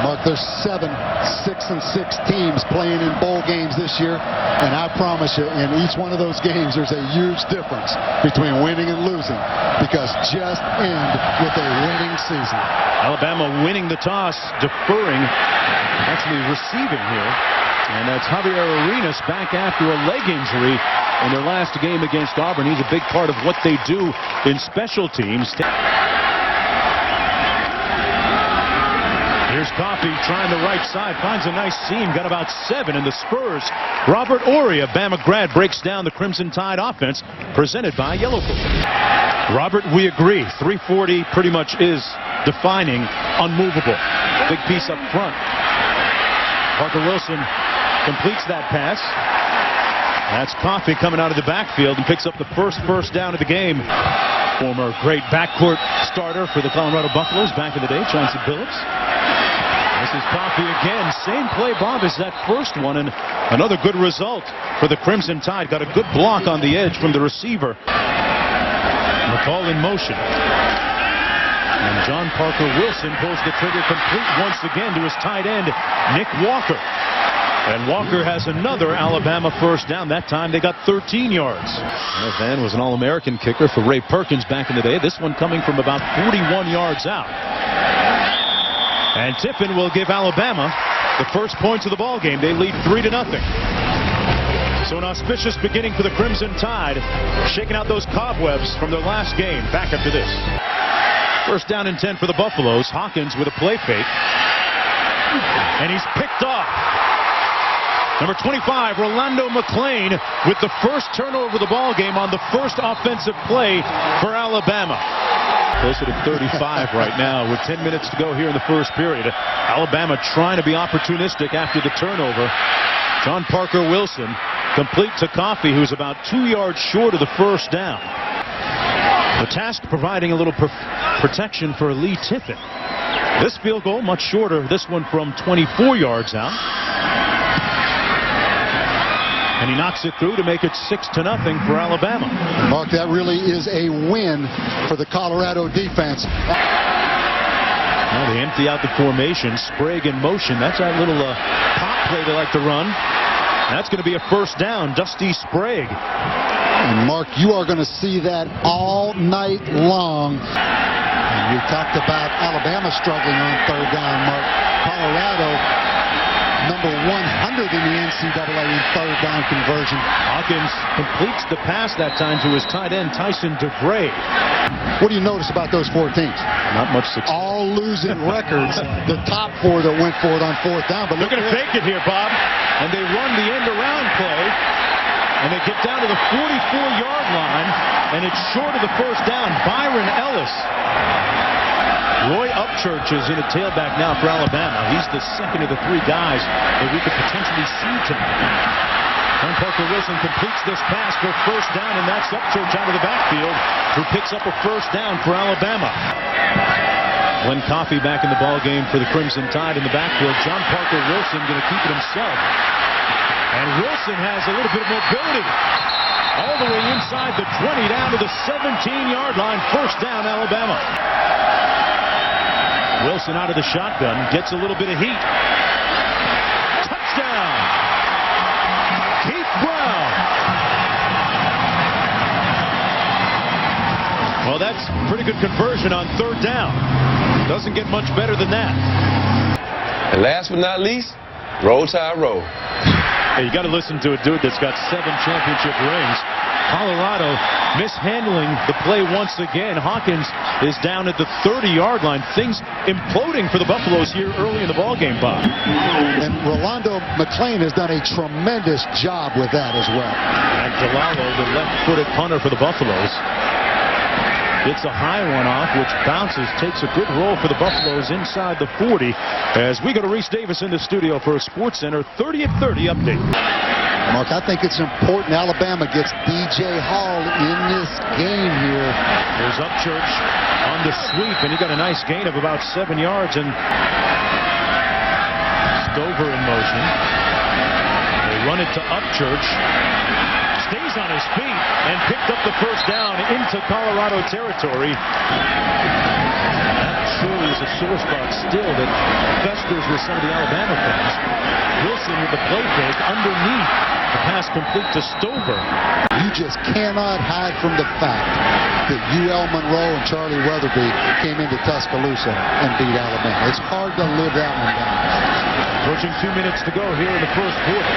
Mark, there's 7 6-6 teams playing in bowl games this year, and I promise you, in each one of those games, there's a huge difference between winning and losing, because just end with a winning season. Alabama winning the toss, deferring, actually receiving here, and that's Javier Arenas back after a leg injury in their last game against Auburn. He's a big part of what they do in special teams. Here's Coffey trying the right side, finds a nice seam, got about 7, and the Spurs. Robert Ory, a Bama grad, breaks down the Crimson Tide offense presented by Yellow Book. Robert, we agree. 340 pretty much is defining unmovable. Big piece up front. Parker Wilson completes that pass. That's Coffey coming out of the backfield and picks up the first down of the game. Former great backcourt starter for the Colorado Buffaloes back in the day, Chauncey Billups. This is Coffey again. Same play, Bob, as that first one, and another good result for the Crimson Tide. Got a good block on the edge from the receiver. McCall in motion. And John Parker Wilson pulls the trigger complete once again to his tight end, Nick Walker. And Walker has another Alabama first down. That time they got 13 yards. Van was an All-American kicker for Ray Perkins back in the day. This one coming from about 41 yards out. And Tiffin will give Alabama the first points of the ball game. They lead 3-0. So an auspicious beginning for the Crimson Tide, shaking out those cobwebs from their last game. Back after this. First down and 10 for the Buffaloes. Hawkins with a play fake. And he's picked off. Number 25, Rolando McClain, with the first turnover of the ball game on the first offensive play for Alabama. Closer to 35 right now with 10 minutes to go here in the first period. Alabama trying to be opportunistic after the turnover. John Parker Wilson complete to Coffey, who's about 2 yards short of the first down. The task providing a little protection for Lee Tiffin. This field goal much shorter, this one from 24 yards out. And he knocks it through to make it 6-0 for Alabama. Mark, that really is a win for the Colorado defense. Well, they empty out the formation. Sprague in motion. That's that little pop play they like to run. That's going to be a first down. Dusty Sprague. And Mark, you are going to see that all night long. And you talked about Alabama struggling on third down, Mark. Colorado, number 100 in the NCAA in third down conversion. Hawkins completes the pass that time to his tight end, Tyson DeVray. What do you notice about those 4 teams? Not much success. All losing records. The top 4 that went for it on fourth down. But they're going to fake it here, Bob. And they run the end-around play. And they get down to the 44-yard line. And it's short of the first down. Byron Ellis. Roy Upchurch is in a tailback now for Alabama. He's the second of the 3 guys that we could potentially see tonight. John Parker Wilson completes this pass for first down, and that's Upchurch out of the backfield, who picks up a first down for Alabama. Glenn Coffey back in the ball game for the Crimson Tide in the backfield. John Parker Wilson going to keep it himself. And Wilson has a little bit of mobility. All the way inside the 20 down to the 17-yard line. First down, Alabama. Wilson out of the shotgun, gets a little bit of heat. Touchdown! Keith Brown. Well, that's pretty good conversion on third down. Doesn't get much better than that. And last but not least, Roll Tide Roll. Hey, you got to listen to a dude that's got 7 championship rings. Colorado mishandling the play once again. Hawkins is down at the 30-yard line. Things imploding for the Buffaloes here early in the ballgame, Bob. And Rolando McClain has done a tremendous job with that as well. And Jalalo, the left-footed punter for the Buffaloes, gets a high one off, which bounces, takes a good roll for the Buffaloes inside the 40. As we go to Reese Davis in the studio for a SportsCenter 30 at 30 update. Mark, I think it's important Alabama gets DJ Hall in this game here. There's Upchurch on the sweep, and he got a nice gain of about 7 yards. And Stover in motion. They run it to Upchurch. Stays on his feet and picked up the first down into Colorado territory. That surely is a sore spot still that festers with some of the Alabama fans. Wilson with the play fake underneath. The pass complete to Stover. You just cannot hide from the fact that UL Monroe and Charlie Weatherby came into Tuscaloosa and beat Alabama. It's hard to live that one down. Approaching 2 minutes to go here in the first quarter.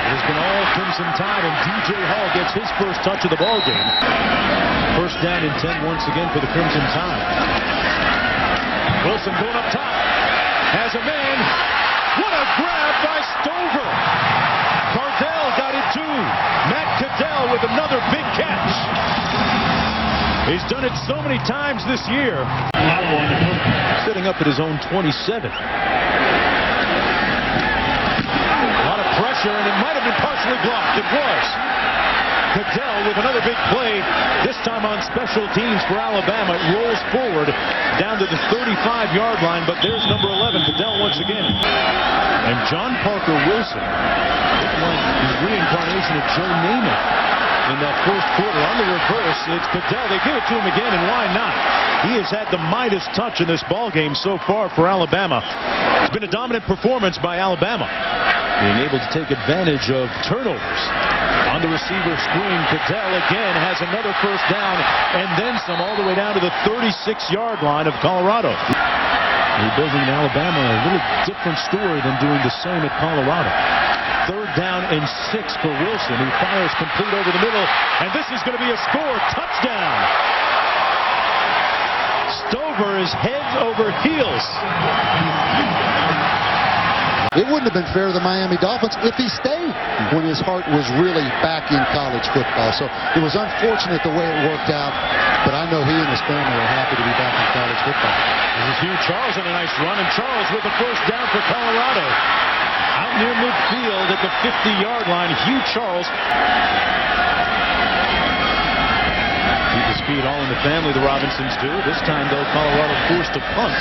It has been all Crimson Tide, and DJ Hall gets his first touch of the ball game. First down and 10 once again for the Crimson Tide. Wilson going up top. Has a man. What a grab by Stover. Cardell got it too. Matt Caddell with another big catch. He's done it so many times this year. Sitting up at his own 27. And it might have been partially blocked. It was. Caddell with another big play, this time on special teams for Alabama. It rolls forward down to the 35-yard line, but there's number 11, Caddell once again. And John Parker Wilson, like the reincarnation of Joe Namath in that first quarter. On the reverse, it's Caddell. They give it to him again, and why not? He has had the Midas touch in this ball game so far for Alabama. It's been a dominant performance by Alabama, being able to take advantage of turnovers. On the receiver screen, Caddell again has another first down and then some, all the way down to the 36-yard line of Colorado. Rebuilding in Alabama, a little different story than doing the same at Colorado. Third down and 6 for Wilson, who fires complete over the middle, and this is going to be a score. Touchdown! Stover is head over heels. It wouldn't have been fair to the Miami Dolphins if he stayed when his heart was really back in college football. So it was unfortunate the way it worked out, but I know he and his family are happy to be back in college football. This is Hugh Charles on a nice run, and Charles with the first down for Colorado. Out near midfield at the 50-yard line, Hugh Charles. Keep the speed all in the family, the Robinsons do. This time, though, Colorado forced to punt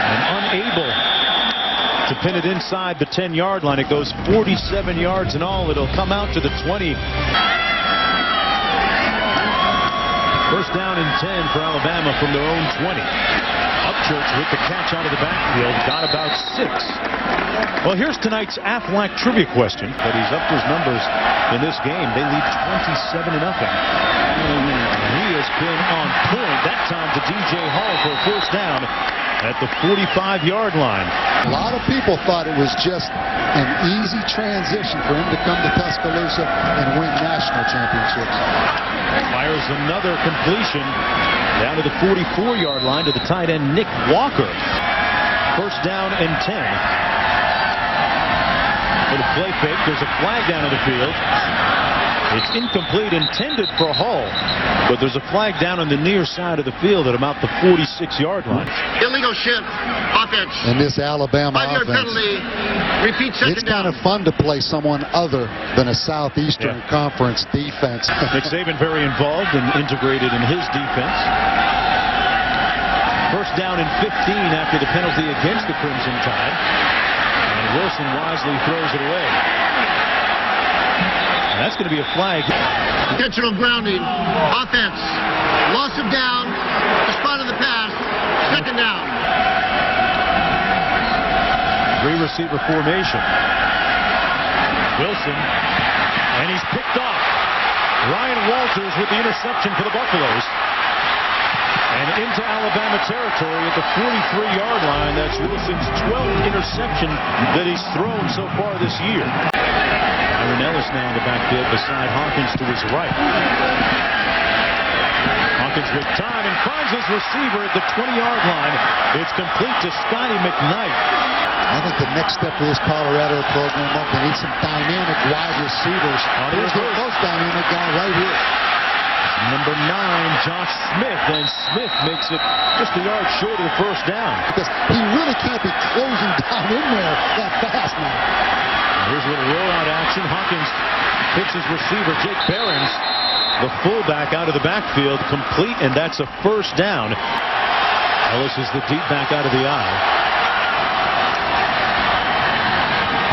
and unable to pin it inside the 10-yard line. It goes 47 yards in all. It'll come out to the 20. First down and 10 for Alabama from their own 20. Upchurch with the catch out of the backfield. Got about 6. Well, here's tonight's Aflac trivia question. But he's upped his numbers in this game. They lead 27-0. He has been on point. That time to DJ Hall for a first down at the 45-yard line. A lot of people thought it was just an easy transition for him to come to Tuscaloosa and win national championships. Fires another completion down to the 44-yard line to the tight end Nick Walker. First down and 10. Little play fake. There's a flag down in the field. It's incomplete, intended for Hall, but there's a flag down on the near side of the field at about the 46-yard line. Illegal shift, offense. And this Alabama 5-yard offense, penalty. Repeat second it's kind of fun to play someone other than a Southeastern Conference defense. Nick Saban very involved and integrated in his defense. First down and 15 after the penalty against the Crimson Tide. And Wilson wisely throws it away. That's going to be a flag. Intentional grounding. Offense. Loss of down. The spot of the pass. Second down. 3-receiver formation. Wilson. And he's picked off. Ryan Walters with the interception for the Buffaloes. And into Alabama territory at the 43-yard line. That's Wilson's 12th interception that he's thrown so far this year. Aaron Ellis now in the backfield beside Hawkins to his right. Hawkins with time and finds his receiver at the 20-yard line. It's complete to Scotty McKnight. I think the next step for this Colorado program, they need some dynamic wide receivers. Here's the most dynamic guy right here. Number 9, Josh Smith, and Smith makes it just a yard short of the first down. Because he really can't be closing down in there that fast now. Here's a little rollout action. Hawkins hits his receiver, Jake Behrens, the fullback out of the backfield, complete, and that's a first down. Ellis is the deep back out of the eye.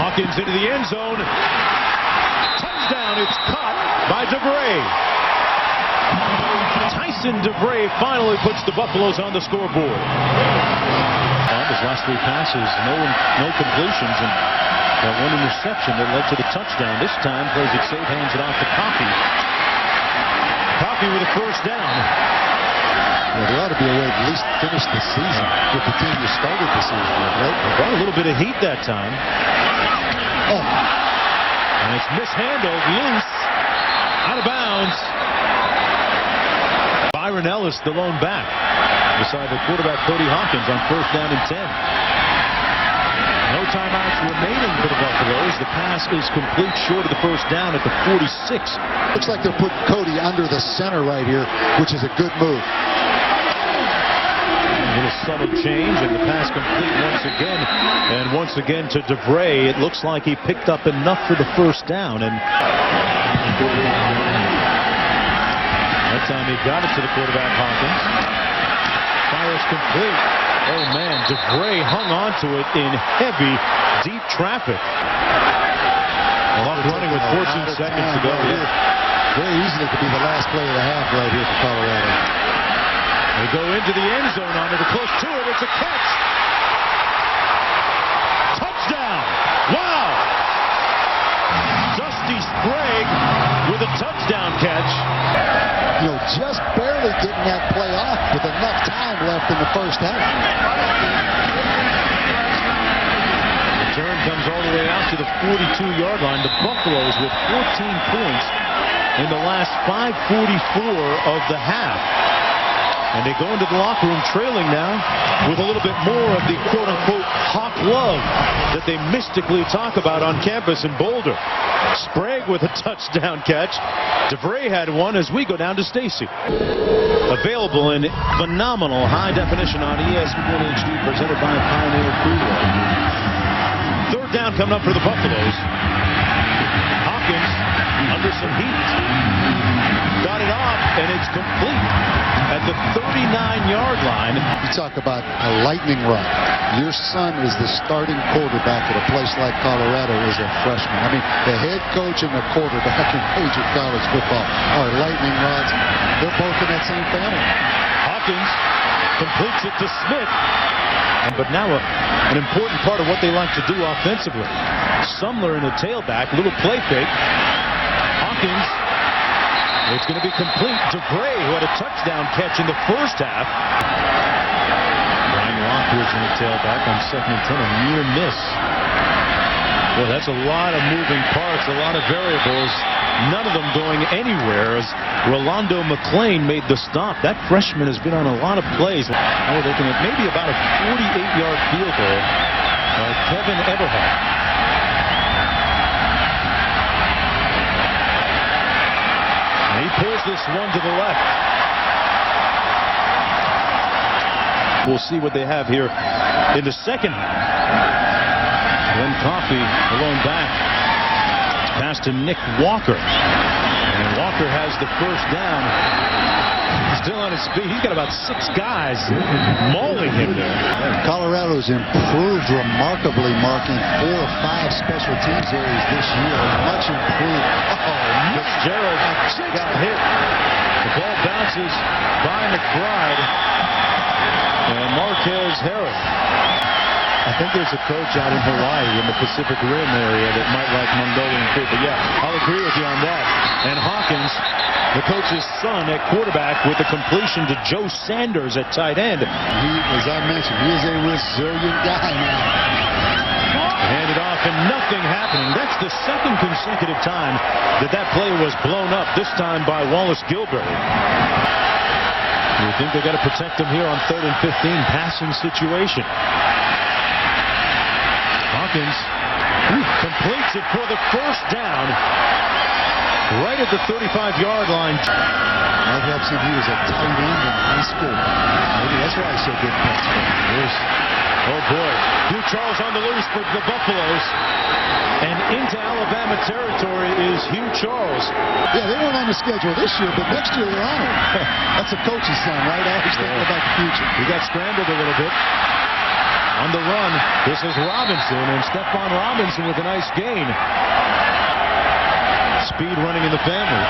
Hawkins into the end zone. Touchdown, it's caught by DeBray. Tyson Mason DeVray finally puts the Buffaloes on the scoreboard. His last 3 passes, no completions, and that one interception that led to the touchdown. This time, plays it safe, hands it off to Coffey. Coffey with a first down. Yeah, there ought to be a way to at least finish the season with the team you started the season with, right? They brought a little bit of heat that time. Oh. And it's mishandled, loose, out of bounds. Byron Ellis, the lone back, beside the quarterback Cody Hawkins on first down and 10. No timeouts remaining for the Buffaloes. The pass is complete short of the first down at the 46. Looks like they're putting Cody under the center right here, which is a good move. A little subtle change, and the pass complete once again. And once again to DeVray. It looks like he picked up enough for the first down. And that time he got it to the quarterback, Hawkins. Fires complete. Oh man, DeVray hung on to it in heavy, deep traffic. A lot of running with 14 seconds to go. Very easily could be the last play of the half right here for Colorado. They go into the end zone on it, close to it. It's a catch. Touchdown! Wow! Dusty Sprague with a touchdown catch. You know, just barely getting that play off with enough time left in the first half. Return comes all the way out to the 42-yard line. The Buffaloes with 14 points in the last 5:44 of the half. And they go into the locker room trailing now with a little bit more of the quote-unquote hawk love that they mystically talk about on campus in Boulder. Sprague with a touchdown catch. DeVray had one as we go down to Stacy. Available in phenomenal high definition on ESPN HD, presented by Pioneer Freeway. Third down coming up for the Buffaloes. Hawkins under some heat. Got it off, and it's complete at the 39-yard line. You talk about a lightning rod. Your son is the starting quarterback at a place like Colorado as a freshman. I mean, the head coach and the quarterback in major college football are lightning rods. They're both in that same family. Hawkins completes it to Smith. But now an important part of what they like to do offensively. Sumler in the tailback, little play fake. Hawkins. It's going to be complete. DeVray, who had a touchdown catch in the first half. Brian Lockwood's in the tailback on 2nd and 10, a near miss. Well, that's a lot of moving parts, a lot of variables, none of them going anywhere as Rolando McClain made the stop. That freshman has been on a lot of plays. They're looking at maybe about a 48-yard field goal by Kevin Everhart. He pulls this one to the left. We'll see what they have here in the second half. Glenn Coffey, alone back. Pass to Nick Walker. And Walker has the first down. Still on his feet. He's got about 6 guys mauling him there. Colorado's improved remarkably, marking 4 or 5 special teams areas this year. Much improved. Fitzgerald got hit. The ball bounces by McBride and Marquez Harris. I think there's a coach out in Hawaii in the Pacific Rim area that might like Mongolian food. But yeah, I'll agree with you on that. And Hawkins, the coach's son at quarterback, with a completion to Joe Sanders at tight end. He, as I mentioned, he is a resilient guy now. Handed off and nothing happening. That's the second consecutive time that play was blown up, this time by Wallace Gilbert. You think they got to protect him here on 3rd and 15 passing situation. Hawkins completes it for the first down right at the 35-yard line. That helps him. He was a tight end in high school. Maybe that's why he's so good. Oh boy, Hugh Charles on the loose for the Buffaloes. And into Alabama territory is Hugh Charles. Yeah, they weren't on the schedule this year, but next year they're on it. That's a coach's son, right? Always thinking about the future. He got scrambled a little bit. On the run, this is Robinson, and Stephon Robinson with a nice gain. speed running in the family.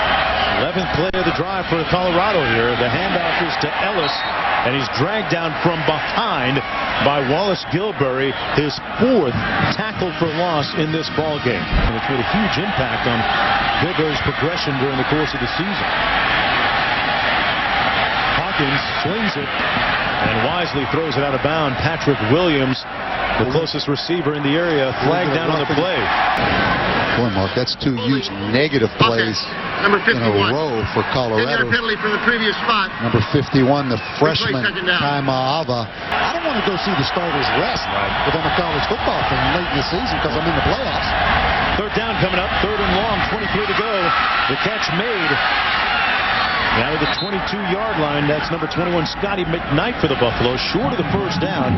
11th play of the drive for Colorado here. The handoff is to Ellis, and he's dragged down from behind by Wallace Gilberry, his 4th tackle for loss in this ball game. And it's made a huge impact on Gilberry's progression during the course of the season. Hawkins swings it and wisely throws it out of bounds. Patrick Williams, the closest receiver in the area, flagged down on the play. Boy, Mark, that's 2 huge negative plays Number in 51. a row for 10-yard Colorado. penalty from the previous spot. Number 51, the freshman, second down. Kaima'ava. I don't want to go see the starters rest if I'm a college football fan late in the season because I'm in the playoffs. 3rd down coming up, 3rd and long, 23 to go. The catch made. Now to the 22-yard line. That's number 21, Scotty McKnight for the Buffalo, short of the 1st down.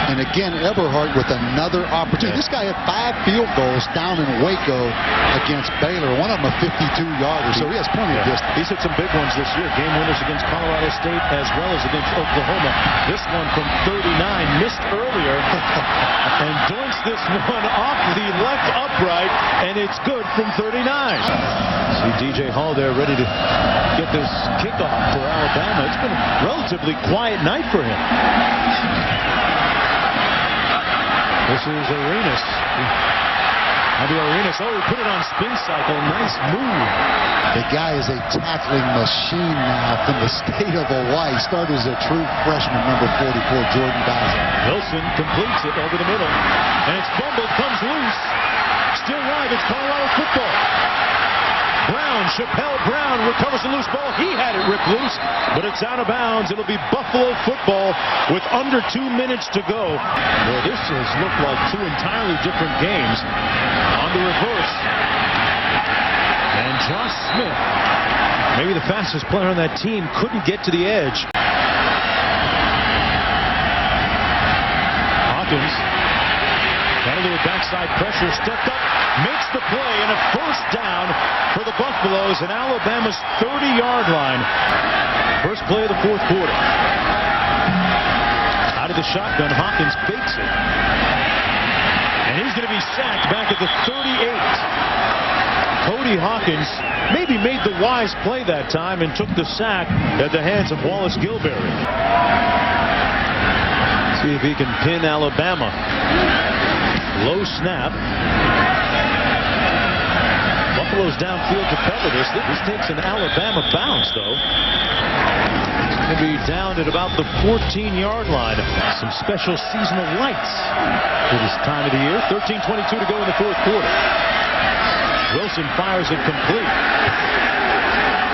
And again, Eberhardt with another opportunity. This guy had 5 field goals down in Waco against Baylor. One of them a 52-yarder, so he has plenty of distance. He's hit some big ones this year. Game winners against Colorado State as well as against Oklahoma. This one from 39, missed earlier, and doinks this one off the left upright, and it's good from 39. See DJ Hall there ready to get this kickoff for Alabama. It's been a relatively quiet night for him. This is Arenas. Arenas. Oh, he put it on spin cycle. Nice move. The guy is a tackling machine now from the state of Hawaii. Started as a true freshman, number 44, Jordan Bowser. Wilson completes it over the middle. And it's fumbled, comes loose. Still live, it's Colorado football. Brown, Chappelle Brown recovers the loose ball. He had it ripped loose, but it's out of bounds. It'll be Buffalo football with under 2 minutes to go. Well, this has looked like 2 entirely different games. On the reverse. And Josh Smith, maybe the fastest player on that team, couldn't get to the edge. Hawkins, got into a backside pressure, stepped up, makes the play, and a 1st down for the Buffaloes at Alabama's 30-yard line. First play of the 4th quarter. Out of the shotgun, Hawkins fakes it. And he's going to be sacked back at the 38. Cody Hawkins maybe made the wise play that time and took the sack at the hands of Wallace Gilberry. See if he can pin Alabama. Low snap. Buffalo's downfield to cover this. This takes an Alabama bounce, though. It's going to be down at about the 14-yard line. Some special seasonal lights for this time of the year. 13:22 to go in the 4th quarter. Wilson fires it complete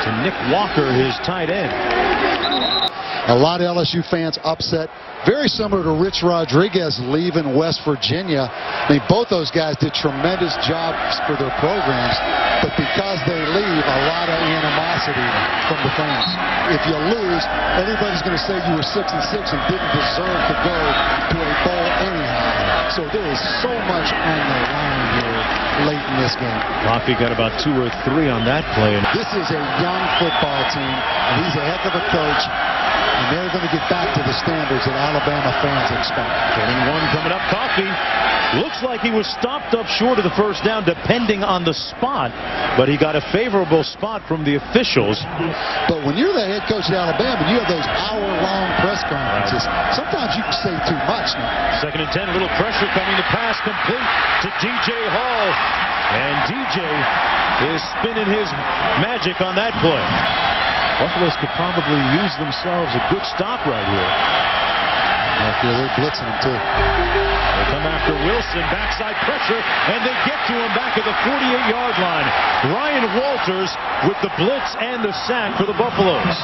to Nick Walker, his tight end. A lot of LSU fans upset. Very similar to Rich Rodriguez leaving West Virginia. I mean, both those guys did tremendous jobs for their programs, but because they leave, a lot of animosity from the fans. If you lose, everybody's going to say you were 6-6 and didn't deserve to go to a bowl anyhow. So there is so much on the line here late in this game. Coffey got about 2 or 3 on that play. This is a young football team, and he's a heck of a coach. And they're going to get back to the standards that Alabama fans expect. Getting one coming up, Coffey. Looks like he was stopped up short of the 1st down, depending on the spot. But he got a favorable spot from the officials. But when you're the head coach of Alabama, you have those hour-long press conferences. Sometimes you can say too much now. 2nd and 10, a little pressure coming. The pass complete to DJ Hall. And DJ is spinning his magic on that play. Buffaloes could probably use themselves a good stop right here. I feel they're blitzing him too. They come after Wilson, backside pressure, and they get to him back at the 48-yard line. Ryan Walters with the blitz and the sack for the Buffaloes.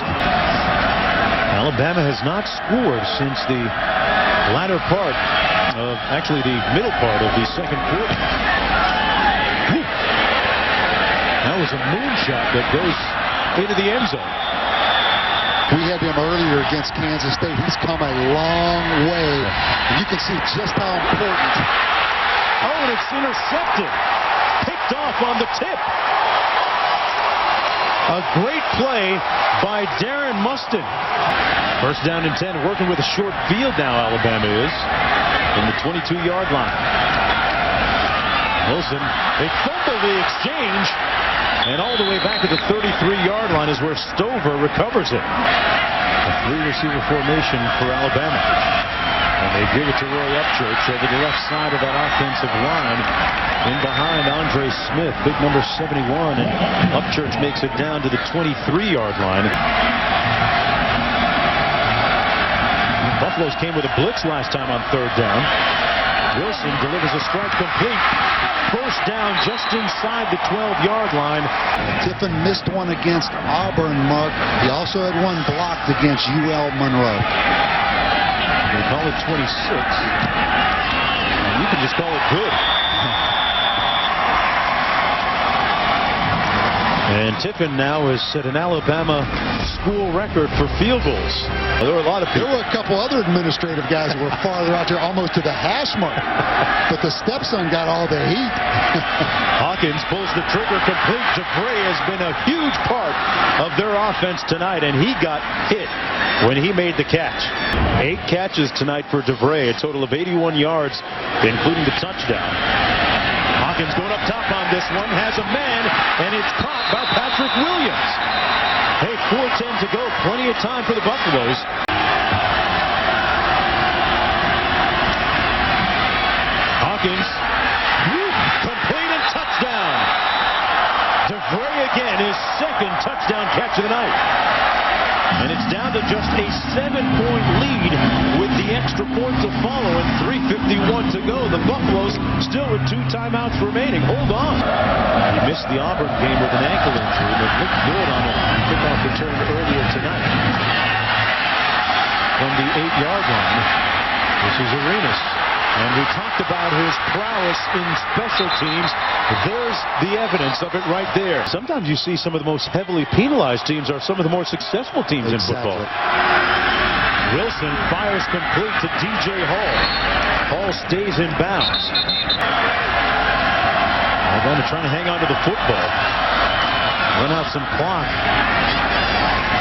Alabama has not scored since the latter part of, actually the middle part of the 2nd quarter. That was a moonshot that goes into the end zone. We had him earlier against Kansas State. He's come a long way. And you can see just how important. Oh, and it's intercepted. Picked off on the tip. A great play by Darren Mustin. 1st down and 10. Working with a short field now, Alabama is. In the 22-yard line. Wilson, they fumble the exchange. And all the way back at the 33-yard line is where Stover recovers it. A three-receiver formation for Alabama. And they give it to Roy Upchurch over the left side of that offensive line. In behind Andre Smith, big number 71. And Upchurch makes it down to the 23-yard line. Buffaloes came with a blitz last time on third down. Wilson delivers a strike complete. First down just inside the 12-yard line. Tiffin missed one against Auburn, Mark. He also had one blocked against UL Monroe. They call it 26. And you can just call it good. And Tiffin now has set an Alabama school record for field goals. There were a couple other administrative guys who were farther out there, almost to the hash mark. But the stepson got all the heat. Hawkins pulls the trigger complete. DeVray has been a huge part of their offense tonight, and he got hit when he made the catch. 8 catches tonight for DeVray, a total of 81 yards, including the touchdown. Hawkins going up top on this one, has a man, and it's caught by Patrick Williams. Hey, 4:10 to go, plenty of time for the Buffaloes. Hawkins, complete and touchdown. DeVray again, his second touchdown catch of the night. And it's down to just a 7-point lead with the extra point to follow and 3:51 to go. The Buffaloes still with 2 timeouts remaining. Hold on. He missed the Auburn game with an ankle injury, but looked good on a kickoff return earlier tonight. From the 8-yard line, this is Arenas. And we talked about his prowess in special teams. There's the evidence of it right there. Sometimes you see some of the most heavily penalized teams are some of the more successful teams in football. Wilson fires complete to DJ Hall. Hall stays in bounds. Alabama trying to hang on to the football. Run out some clock.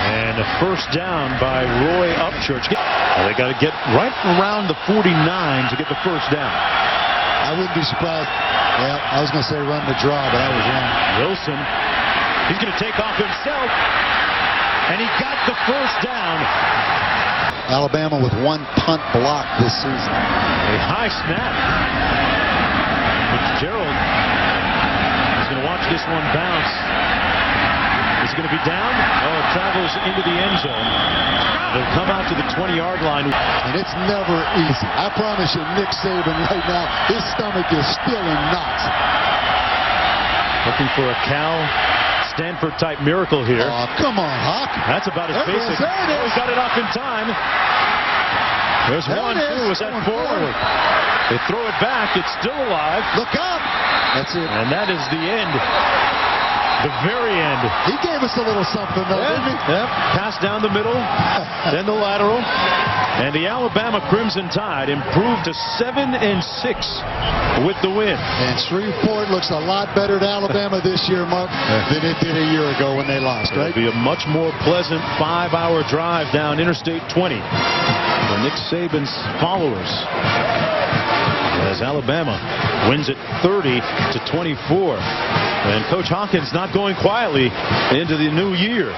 And a first down by Roy Upchurch. They got to get right around the 49 to get the first down. I wouldn't be surprised. Well, I was going to say run the draw, but I was wrong. Wilson, he's going to take off himself, and he got the first down. Alabama with 1 punt block this season. A high snap. Fitzgerald is going to watch this one bounce. Is it going to be down? Oh, it travels into the end zone. They'll come out to the 20-yard line. And it's never easy. I promise you, Nick Saban right now, his stomach is still in knots. Looking for a Cal Stanford-type miracle here. Oh, come on, Hawk. That's about as basic. There it is. Oh, he got it off in time. There's there 1-2. Is that forward? They throw it back. It's still alive. Look up. That's it. And that is the end. The very end. He gave us a little something, though, didn't he? Yep. Pass down the middle, then the lateral. And the Alabama Crimson Tide improved to 7-6 with the win. And Shreveport looks a lot better to Alabama this year, Mark, than it did a year ago when they lost, right? It'll be a much more pleasant 5-hour drive down Interstate 20 for Nick Saban's followers, as Alabama wins it 30-24. And Coach Hawkins not going quietly into the new year.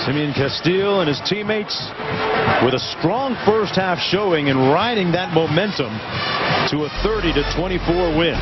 Simeon Castile and his teammates with a strong first half showing and riding that momentum to a 30-24 win.